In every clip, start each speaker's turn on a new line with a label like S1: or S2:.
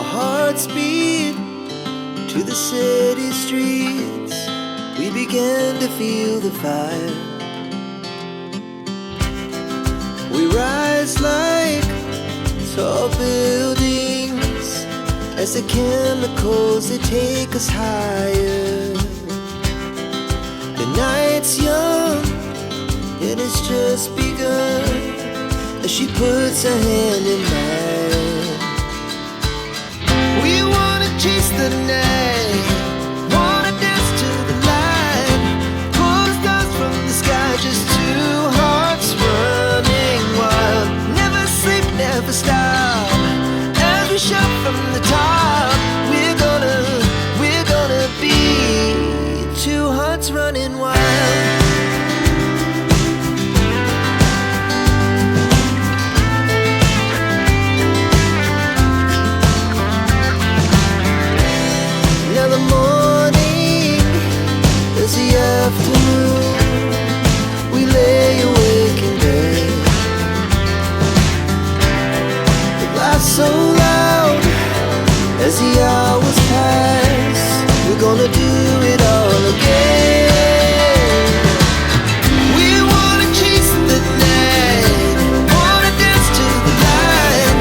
S1: Our hearts beat to the city streets. We began to feel the fire. We rise like tall buildings as the chemicals, they take us higher. The night's young, it has just begun, as she puts her hand in mine. We wanna chase the night, wanna dance to the light, pull the stars from the sky, just two hearts running wild. Never sleep, never stop, as we shout from the top. We're gonna be two hearts running wild. Now the morning is the afternoon. We lay awake in bed. The laughs so loud as the hours pass. We're gonna do it all again. We wanna chase the night, wanna dance to the light,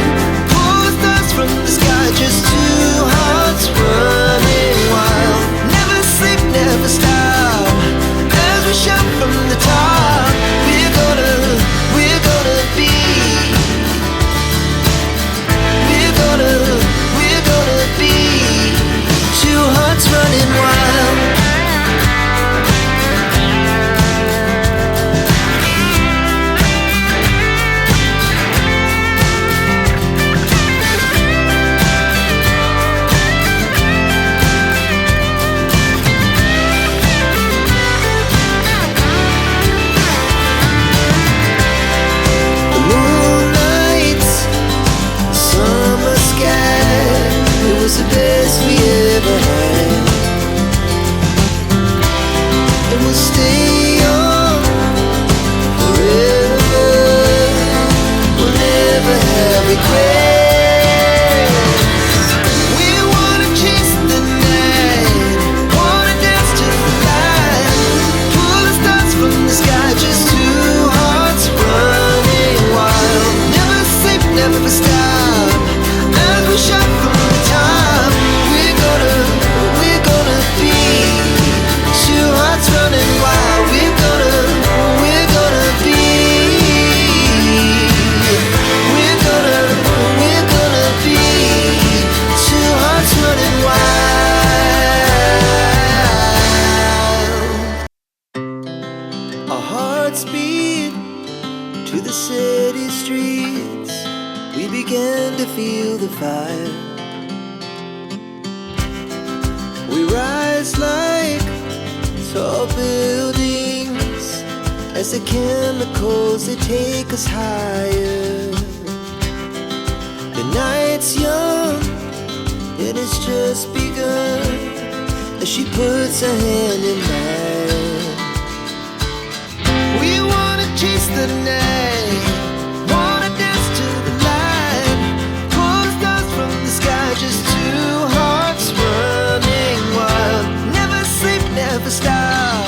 S1: pull the stars from the sky, just two hearts running wild. Never sleep, never stop, as we shout from the top. We're gonna be, we're gonna be two hearts running wild. The moonlight, summer sky, it was the best we ever had. And we'll stay young forever. We'll never have regrets. We wanna chase the night, wanna dance to the light, pull the stars from the sky, just two hearts running wild. Never sleep, never stop, as we shout from the top. We're gonna be two hearts running wild. We're gonna be, we're gonna be two hearts running wild. Our hearts beat to the city streets. We began to feel the fire. We rise like tall buildings as the chemicals, they take us higher. The night's young, it has just begun, as she puts her hand in mine. We wanna chase the night, wanna dance to the light, pull the stars from the sky, just two hearts running wild. Never sleep, never stop,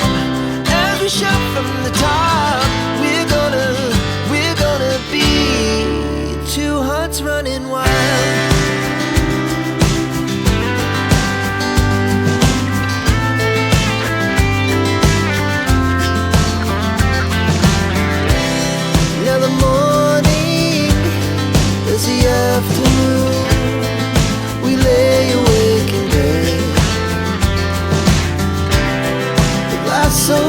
S1: as we shout from the top. We're gonna be two hearts running wild. Now the morning is the afternoon. We lay awake in bed. The laughs so